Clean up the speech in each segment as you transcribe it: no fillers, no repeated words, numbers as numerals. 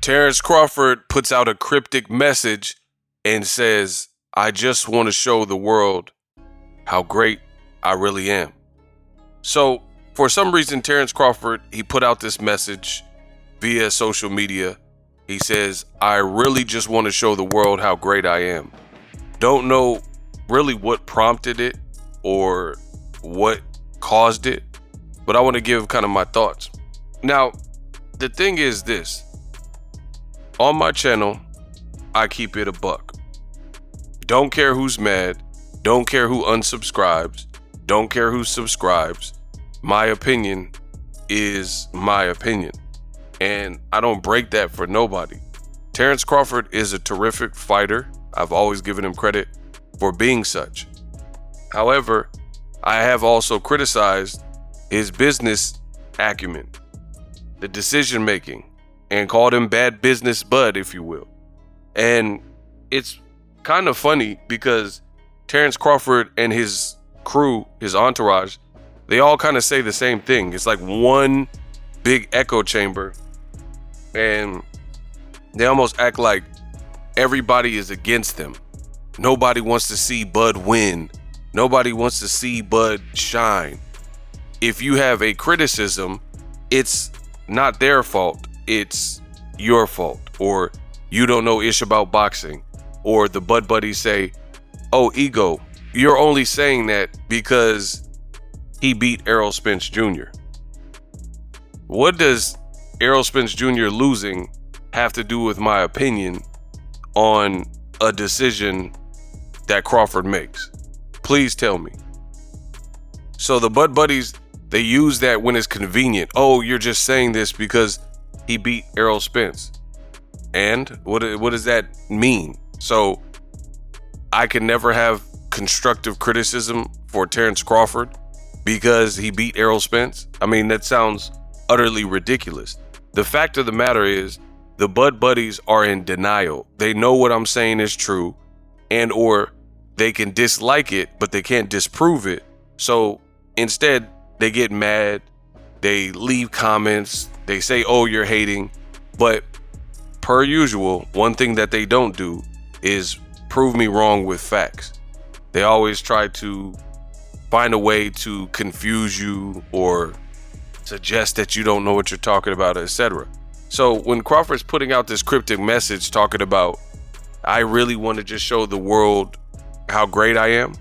Terence Crawford puts out a cryptic message and says, I just want to show the world how great I really am. So for some reason, Terence Crawford, he put out this message via social media. He says, I really just want to show the world how great I am. Don't know really what prompted it or what caused it, but I want to give kind of my thoughts. Now, the thing is this. On my channel, I keep it a buck. Don't care who's mad. Don't care who unsubscribes. Don't care who subscribes. My opinion is my opinion. And I don't break that for nobody. Terence Crawford is a terrific fighter. I've always given him credit for being such. However, I have also criticized his business acumen, the decision making, and called him bad business bud, if you will. And it's kind of funny because Terence Crawford and his crew, his entourage, they all kind of say the same thing. It's like one big echo chamber, and they almost act like everybody is against them. Nobody wants to see Bud win. Nobody wants to see Bud shine. If you have a criticism, it's not their fault. It's your fault. Or you don't know ish about boxing. Or the Bud buddies say, oh, ego, you're only saying that because he beat Errol Spence Jr. What does Errol Spence Jr. losing have to do with my opinion on a decision that Crawford makes? Please tell me. So the Bud buddies, they use that when it's convenient. Oh, you're just saying this because he beat Errol Spence. And what does that mean? So I can never have constructive criticism for Terence Crawford because he beat Errol Spence? I mean, that sounds utterly ridiculous. The fact of the matter is the Bud buddies are in denial. They know what I'm saying is true, and or they can dislike it, but they can't disprove it. So instead, they get mad. They leave comments. They say, oh, you're hating. But per usual, one thing that they don't do is prove me wrong with facts. They always try to find a way to confuse you or suggest that you don't know what you're talking about, etc. So when Crawford's putting out this cryptic message talking about, I really want to just show the world how great I am,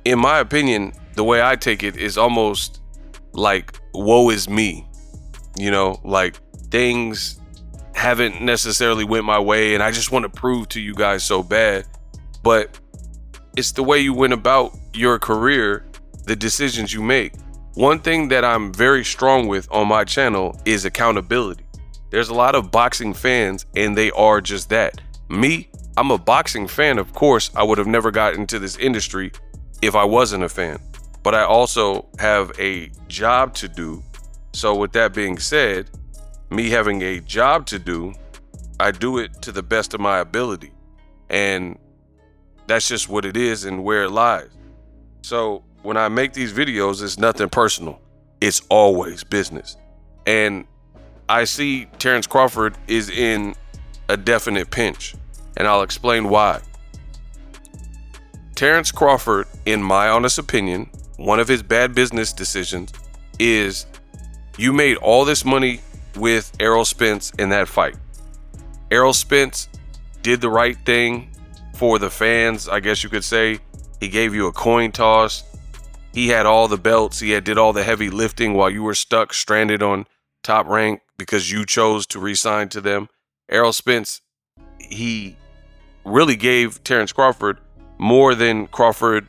in my opinion, the way I take it is almost like, woe is me. You know, like things haven't necessarily went my way and I just want to prove to you guys so bad. But it's the way you went about your career, the decisions you make. One thing that I'm very strong with on my channel is accountability. There's a lot of boxing fans and they are just that. Me, I'm a boxing fan, of course. I would have never got into this industry if I wasn't a fan. But I also have a job to do. So with that being said, me having a job to do, I do it to the best of my ability. And that's just what it is and where it lies. So when I make these videos, it's nothing personal. It's always business. And I see Terence Crawford is in a definite pinch. And I'll explain why. Terence Crawford, in my honest opinion, one of his bad business decisions is you made all this money with Errol Spence in that fight. Errol Spence did the right thing for the fans, I guess you could say. He gave you a coin toss. He had all the belts. He did all the heavy lifting while you were stuck, stranded on Top Rank because you chose to re-sign to them. Errol Spence, he really gave Terence Crawford more than Crawford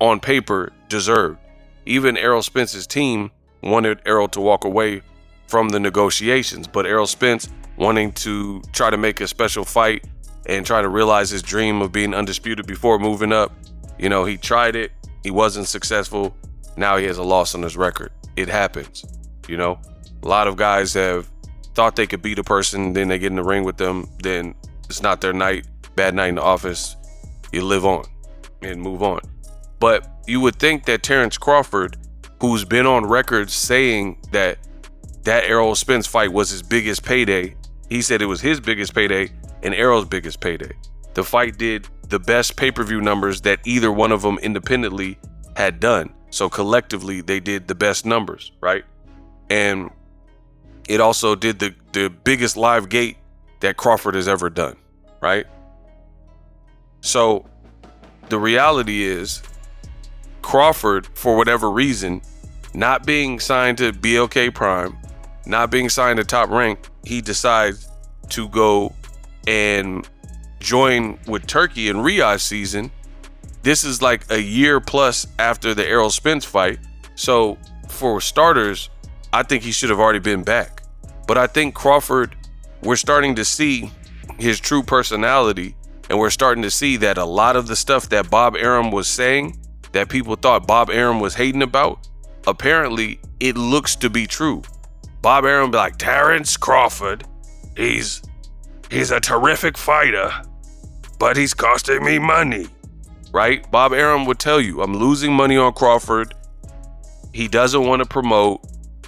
on paper deserved. Even Errol Spence's team wanted Errol to walk away from the negotiations, but Errol Spence, wanting to try to make a special fight and try to realize his dream of being undisputed before moving up, you know, he tried it. He wasn't successful. Now he has a loss on his record. It happens. You know, a lot of guys have thought they could beat a person, then they get in the ring with them, then it's not their night. Bad night in the office. You live on and move on. But you would think that Terence Crawford, who's been on record saying that Errol Spence fight was his biggest payday, He said it was his biggest payday and Errol's biggest payday. The fight did the best pay-per-view numbers that either one of them independently had done. So collectively, they did the best numbers, right? And it also did the biggest live gate that Crawford has ever done, right? So the reality is Crawford, for whatever reason, not being signed to BLK Prime, not being signed to Top Rank, he decides to go and join with Turkey in Riyadh season. This is like a year plus after the Errol Spence fight. So for starters, I think he should have already been back. But I think Crawford, we're starting to see his true personality, and we're starting to see that a lot of the stuff that Bob Arum was saying, that people thought Bob Arum was hating about, apparently it looks to be true. Bob Arum be like, Terence Crawford, he's a terrific fighter, but he's costing me money, right? Bob Arum would tell you, I'm losing money on Crawford. He doesn't want to promote.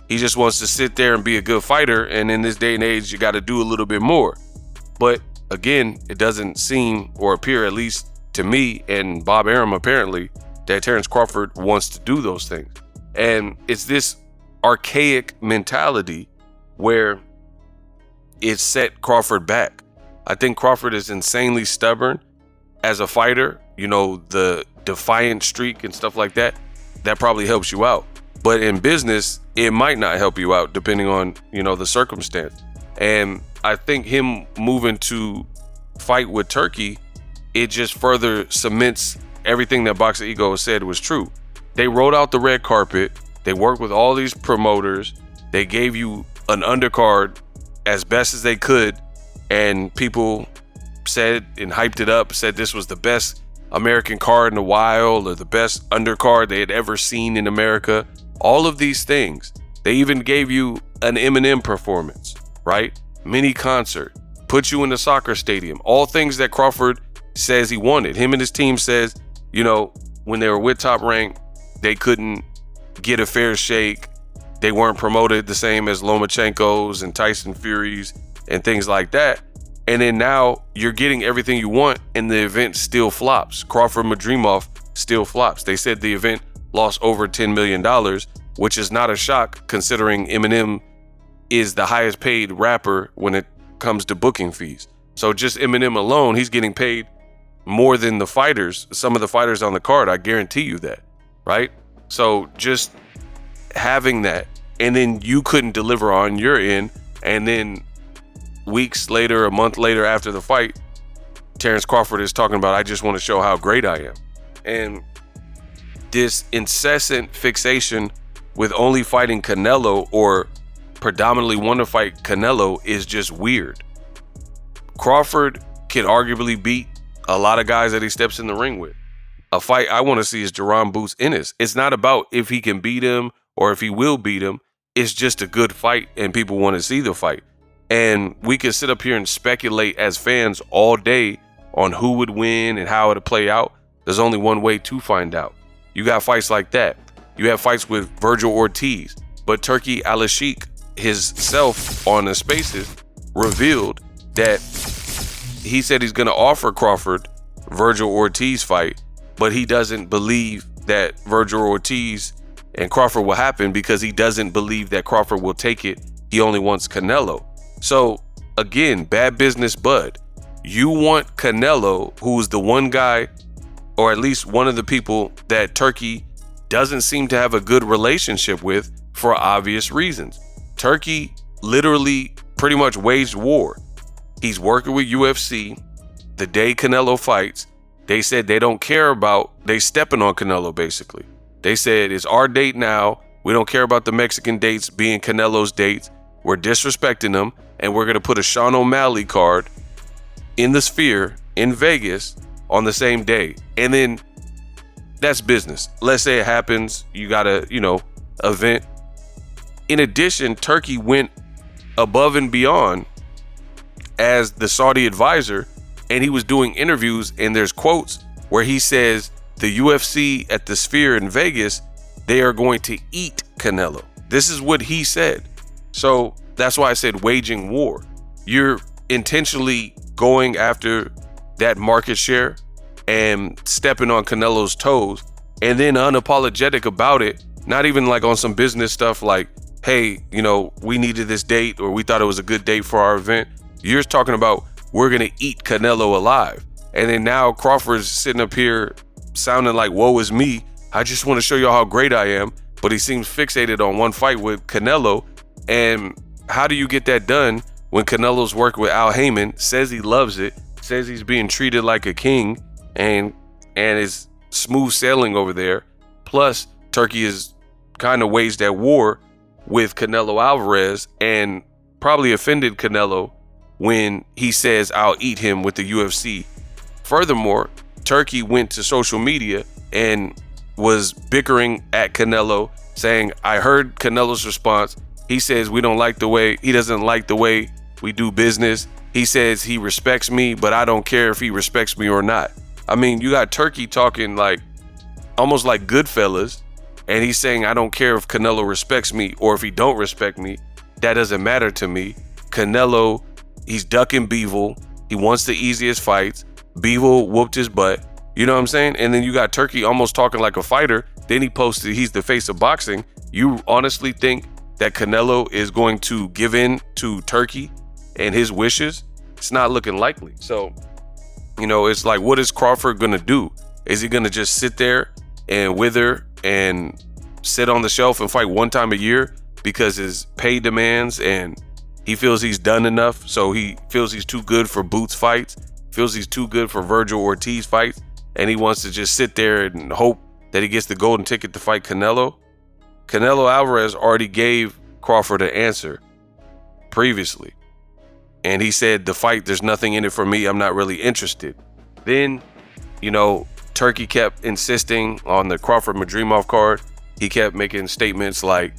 He just wants to sit there and be a good fighter. And in this day and age, you got to do a little bit more. But again, it doesn't seem or appear, at least to me and Bob Arum apparently, that Terence Crawford wants to do those things. And it's this archaic mentality where it set Crawford back. I think Crawford is insanely stubborn as a fighter. You know, the defiant streak and stuff like that, that probably helps you out. But in business, it might not help you out depending on, you know, the circumstance. And I think him moving to fight with Turkey, it just further cements everything that BOXINGEGO said was true. They rolled out the red carpet. They worked with all these promoters. They gave you an undercard as best as they could. And people said and hyped it up, said this was the best American card in a while, or the best undercard they had ever seen in America. All of these things. They even gave you an Eminem performance, right? Mini concert, put you in the soccer stadium. All things that Crawford says he wanted. Him and his team says, you know, when they were with Top Rank, they couldn't get a fair shake. They weren't promoted the same as Lomachenko's and Tyson Fury's and things like that. And then now you're getting everything you want and the event still flops. Crawford Madrimov still flops. They said the event lost over $10 million, which is not a shock considering Eminem is the highest paid rapper when it comes to booking fees. So just Eminem alone, he's getting paid more than the fighters, some of the fighters on the card. I guarantee you that, right? So just having that, and then you couldn't deliver on your end, and then weeks later, a month later after the fight, Terence Crawford is talking about, I just want to show how great I am. And this incessant fixation with only fighting Canelo, or predominantly want to fight Canelo, is just weird. Crawford can arguably beat a lot of guys that he steps in the ring with. A fight I want to see is Jaron Boots Ennis. It's not about if he can beat him or if he will beat him. It's just a good fight and people want to see the fight. And we can sit up here and speculate as fans all day on who would win and how it'll play out. There's only one way to find out. You got fights like that. You have fights with Virgil Ortiz, but Turki Al-Sheikh himself on the Spaces revealed that he said he's going to offer Crawford Virgil Ortiz fight, but he doesn't believe that Virgil Ortiz and Crawford will happen because he doesn't believe that Crawford will take it. He only wants Canelo. So again, bad business, bud. You want Canelo, who's the one guy, or at least one of the people that Turkey doesn't seem to have a good relationship with for obvious reasons. Turkey literally pretty much waged war. He's working with UFC. The day Canelo fights, they said they don't care about, they stepping on Canelo basically. They said it's our date now. We don't care about the Mexican dates being Canelo's dates. We're disrespecting them, and we're going to put a Sean O'Malley card in the Sphere in Vegas on the same day. And then that's business. Let's say it happens. You got a, event. In addition, Turkey went above and beyond as the Saudi advisor, and he was doing interviews, and there's quotes where he says the UFC at the Sphere in Vegas, they are going to eat Canelo. This is what he said. So that's why I said waging war. you're intentionally going after that market share and stepping on Canelo's toes, and then unapologetic about it, not even like on some business stuff like, hey, you know, we needed this date or we thought it was a good date for our event. You're talking about we're gonna eat Canelo alive. And then now Crawford's sitting up here sounding like, woe is me. I just want to show y'all how great I am. But he seems fixated on one fight with Canelo. And how do you get that done when Canelo's worked with Al Heyman, says he loves it, says he's being treated like a king, and is smooth sailing over there. Plus, Turkey is kind of waged at war with Canelo Alvarez and probably offended Canelo when he says, I'll eat him with the UFC. Furthermore, Turkey went to social media and was bickering at Canelo, saying, I heard Canelo's response. He says he doesn't like the way we do business. He says he respects me, but I don't care if he respects me or not. I mean, you got Turkey talking like almost like Goodfellas, and he's saying, I don't care if Canelo respects me or if he don't respect me. That doesn't matter to me. Canelo, he's ducking Bivol. He wants the easiest fights. Bivol whooped his butt. You know what I'm saying? And then you got Turkey almost talking like a fighter. Then he posted he's the face of boxing. You honestly think that Canelo is going to give in to Turkey and his wishes? It's not looking likely. So, you know, it's like, what is Crawford going to do? Is he going to just sit there and wither and sit on the shelf and fight one time a year because his pay demands and he feels he's done enough? So he feels he's too good for Boots fights, feels he's too good for Virgil Ortiz fights, and he wants to just sit there and hope that he gets the golden ticket to fight Canelo. Canelo Alvarez already gave Crawford an answer previously. And he said, the fight, there's nothing in it for me. I'm not really interested. Then, you know, Turkey kept insisting on the Crawford Madrimov card. He kept making statements like,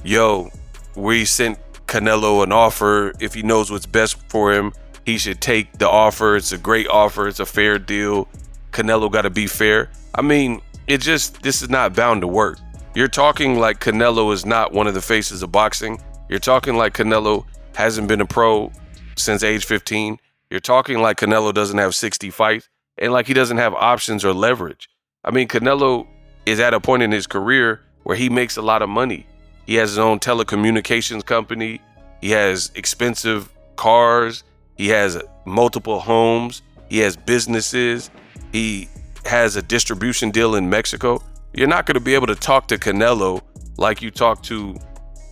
yo, we sent Canelo an offer. If he knows what's best for him, he should take the offer. It's a great offer. It's a fair deal. Canelo got to be fair. I mean, this is not bound to work. You're talking like Canelo is not one of the faces of boxing. You're talking like Canelo hasn't been a pro since age 15. You're talking like Canelo doesn't have 60 fights and like he doesn't have options or leverage. I mean, Canelo is at a point in his career where he makes a lot of money. He has his own telecommunications company. He has expensive cars. He has multiple homes. He has businesses. He has a distribution deal in Mexico. You're not going to be able to talk to Canelo like you talk to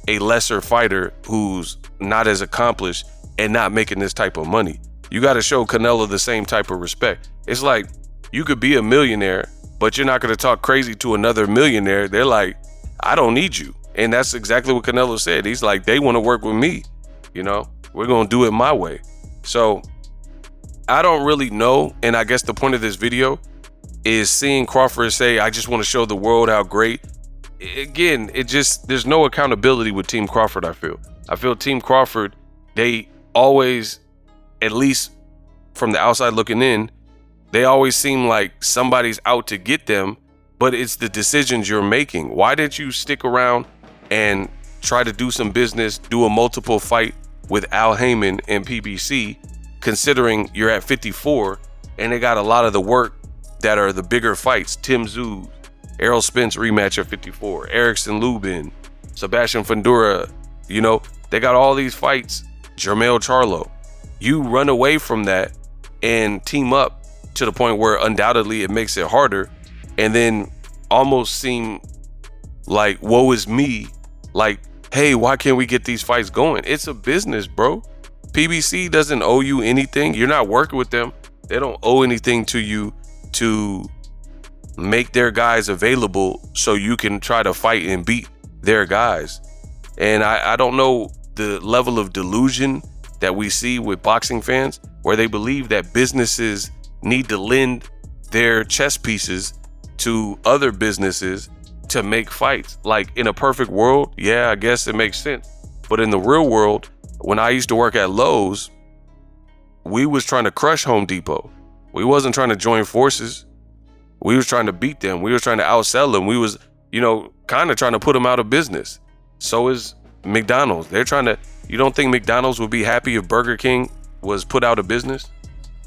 a lesser fighter who's not as accomplished and not making this type of money. You got to show Canelo the same type of respect. It's like you could be a millionaire, but you're not going to talk crazy to another millionaire. They're like, I don't need you. And that's exactly what Canelo said. He's like, they want to work with me. You know, we're going to do it my way. So I don't really know. And I guess the point of this video is seeing Crawford say, I just want to show the world how great. Again, there's no accountability with Team Crawford, I feel Team Crawford, they always, at least from the outside looking in, they always seem like somebody's out to get them, but it's the decisions you're making. Why did you stick around and try to do some business, do a multiple fight with Al Heyman and PBC, considering you're at 54 and they got a lot of the work that are the bigger fights? Tim Tszyu, Errol Spence rematch at 54, Erickson Lubin, Sebastian Fundora, you know, they got all these fights, Jermell Charlo. You run away from that and team up to the point where undoubtedly it makes it harder, and then almost seem like, woe is me, like, hey, why can't we get these fights going? It's a business, bro. PBC doesn't owe you anything. You're not working with them. They don't owe anything to you to make their guys available so you can try to fight and beat their guys. And I don't know the level of delusion that we see with boxing fans where they believe that businesses need to lend their chess pieces to other businesses to make fights. Like, in a perfect world, yeah, I guess it makes sense. But in the real world, when I used to work at Lowe's, we was trying to crush Home Depot. We wasn't trying to join forces. We was trying to beat them. We was trying to outsell them. We was, you know, kind of trying to put them out of business. So is McDonald's. They're trying to, you don't think McDonald's would be happy if Burger King was put out of business?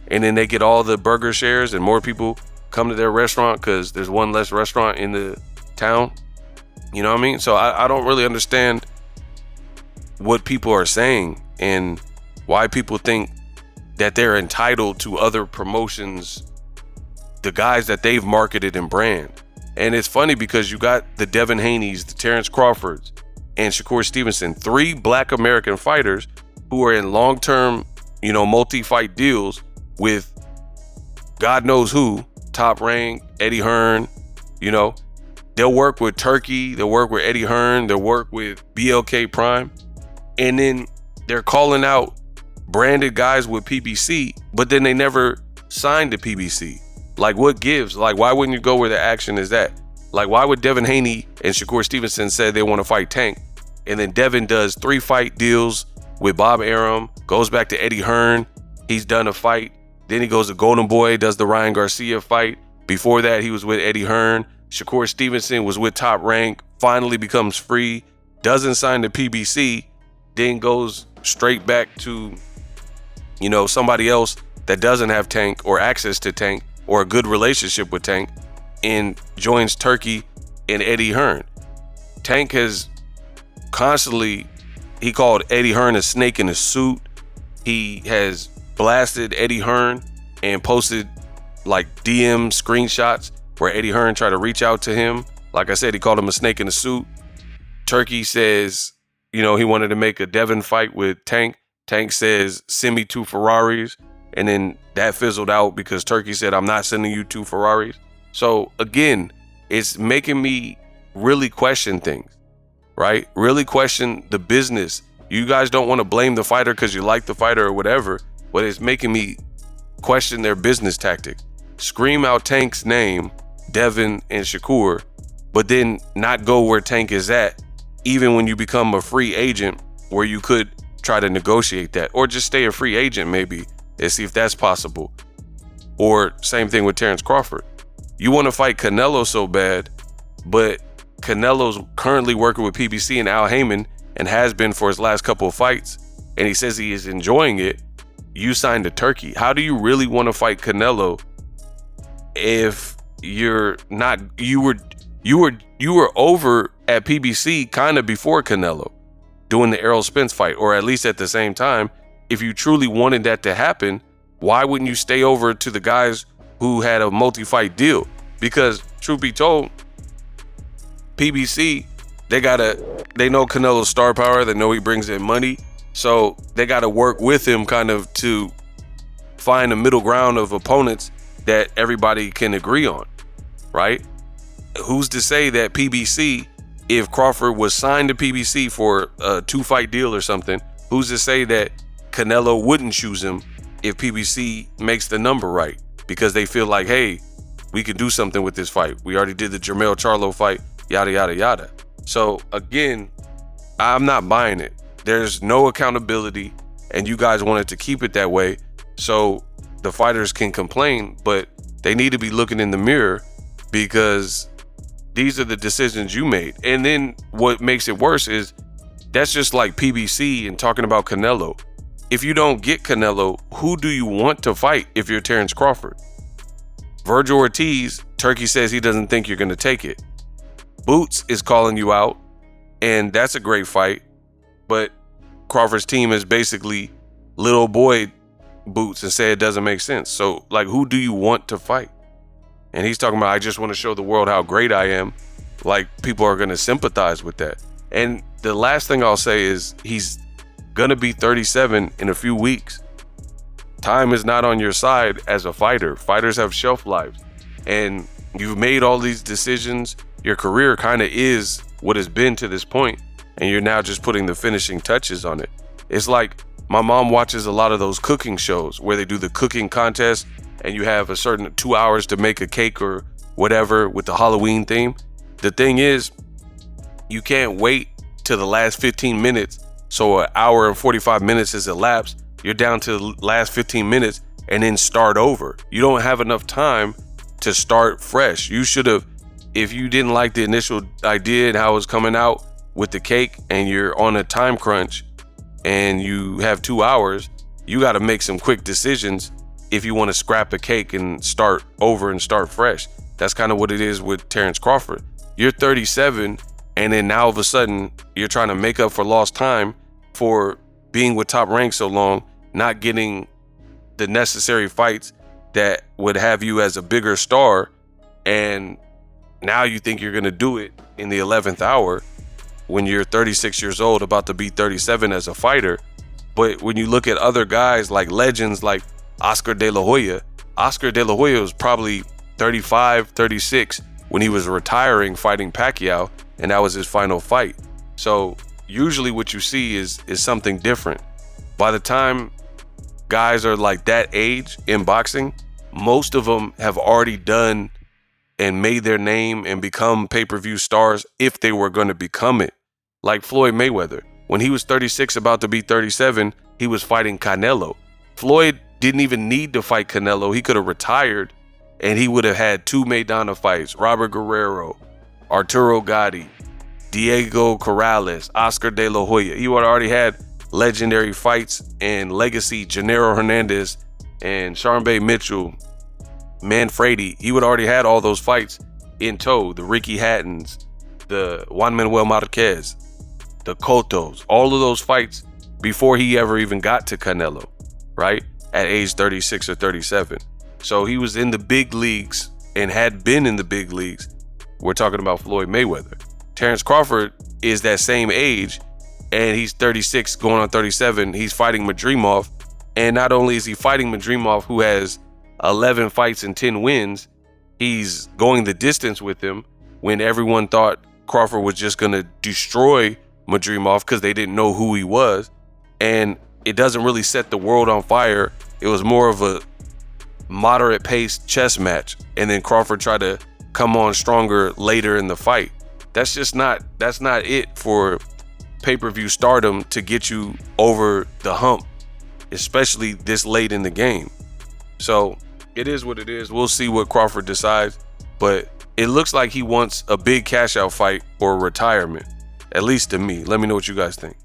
And then they get all the burger shares and more people come to their restaurant because there's one less restaurant in the town. You know what I mean? So I don't really understand what people are saying and why people think that they're entitled to other promotions, the guys that they've marketed and brand. And it's funny because you got the Devin Haney's, the Terence Crawfords, and Shakur Stevenson, 3 Black American fighters who are in long-term, multi-fight deals with God knows who, Top Rank, Eddie Hearn. They'll work with Turkey, they'll work with Eddie Hearn, they'll work with BLK Prime, and then they're calling out branded guys with PBC, but then they never signed to PBC. Like, what gives? Like, why wouldn't you go where the action is at? Like, why would Devin Haney and Shakur Stevenson say they want to fight Tank, and then Devin does 3 fight deals with Bob Arum, goes back to Eddie Hearn, he's done a fight, then he goes to Golden Boy, does the Ryan Garcia fight. Before that, he was with Eddie Hearn. Shakur Stevenson was with Top Rank, finally becomes free, doesn't sign to PBC, then goes straight back to, somebody else that doesn't have Tank or access to Tank or a good relationship with Tank, and joins Turkey and Eddie Hearn. Tank has constantly, he called Eddie Hearn a snake in a suit. He has blasted Eddie Hearn and posted like DM screenshots where Eddie Hearn tried to reach out to him. Like I said, he called him a snake in a suit. Turkey says, he wanted to make a Devin fight with Tank. Tank says, send me 2 Ferraris. And then that fizzled out because Turkey said, I'm not sending you 2 Ferraris. So again, it's making me really question things, right? Really question the business. You guys don't want to blame the fighter because you like the fighter or whatever, but it's making me question their business tactics. Scream out Tank's name, Devin and Shakur, but then not go where Tank is at, even when you become a free agent where you could try to negotiate that, or just stay a free agent maybe and see if that's possible. Or same thing with Terence Crawford. You want to fight Canelo so bad, but Canelo's currently working with PBC and Al Heyman and has been for his last couple of fights, and he says he is enjoying it. You signed to Turkey. How do you really want to fight Canelo if you're not, you were over at PBC kind of before Canelo doing the Errol Spence fight, or at least at the same time? If you truly wanted that to happen, why wouldn't you stay over to the guys who had a multi-fight deal? Because truth be told, PBC, they know Canelo's star power, they know he brings in money, so they gotta work with him kind of to find a middle ground of opponents that everybody can agree on, right? Who's to say that PBC, if Crawford was signed to PBC for a 2-fight deal or something, who's to say that Canelo wouldn't choose him if PBC makes the number right? Because they feel like, hey, we could do something with this fight. We already did the Jermell Charlo fight, yada, yada, yada. So again, I'm not buying it. There's no accountability, and you guys wanted to keep it that way so the fighters can complain, but they need to be looking in the mirror because these are the decisions you made. And then what makes it worse is that's just like PBC and talking about Canelo. If you don't get Canelo, who do you want to fight if you're Terence Crawford? Virgil Ortiz, Turkey says he doesn't think you're going to take it. Boots is calling you out, and that's a great fight. But Crawford's team is basically little boy Boots and say it doesn't make sense. So, like, who do you want to fight? And he's talking about, I just want to show the world how great I am. Like, people are going to sympathize with that. And the last thing I'll say is he's going to be 37 in a few weeks. Time is not on your side as a fighter. Fighters have shelf lives. And you've made all these decisions. Your career kind of is what it's been to this point, and you're now just putting the finishing touches on it. It's like my mom watches a lot of those cooking shows where they do the cooking contest and you have a certain 2 hours to make a cake or whatever with the Halloween theme. The thing is, you can't wait till the last 15 minutes. So an hour and 45 minutes has elapsed. You're down to the last 15 minutes and then start over. You don't have enough time to start fresh. You should have, if you didn't like the initial idea and how it was coming out, with the cake and you're on a time crunch and you have 2 hours, you got to make some quick decisions if you want to scrap a cake and start over and start fresh. That's kind of what it is with Terence Crawford. You're 37, and then now all of a sudden you're trying to make up for lost time for being with Top Rank so long, not getting the necessary fights that would have you as a bigger star, and now you think you're going to do it in the 11th hour when you're 36 years old, about to be 37 as a fighter. But when you look at other guys like legends like Oscar De La Hoya was probably 35, 36 when he was retiring fighting Pacquiao, and that was his final fight. So usually what you see is something different. By the time guys are like that age in boxing, most of them have already done and made their name and become pay-per-view stars if they were going to become it. Like Floyd Mayweather. When he was 36, about to be 37, he was fighting Canelo. Floyd didn't even need to fight Canelo. He could have retired and he would have had 2 Maidana fights: Robert Guerrero, Arturo Gatti, Diego Corrales, Oscar De La Hoya. He would have already had legendary fights and legacy. Gennaro Hernandez and Sharmba Mitchell, Manfredi. He would have already had all those fights in tow. The Ricky Hattons, the Juan Manuel Marquez, the Cottos, all of those fights before he ever even got to Canelo, right? At age 36 or 37. So he was in the big leagues and had been in the big leagues. We're talking about Floyd Mayweather. Terence Crawford is that same age, and he's 36 going on 37. He's fighting Madrimov, and not only is he fighting Madrimov, who has 11 fights and 10 wins, he's going the distance with him when everyone thought Crawford was just going to destroy Madrimov because they didn't know who he was. And it doesn't really set the world on fire. It was more of a moderate paced chess match, and then Crawford tried to come on stronger later in the fight. That's not it for pay-per-view stardom to get you over the hump, especially this late in the game. So it is what it is. We'll see what Crawford decides, but it looks like he wants a big cash out fight or retirement, at least to me. Let me know what you guys think.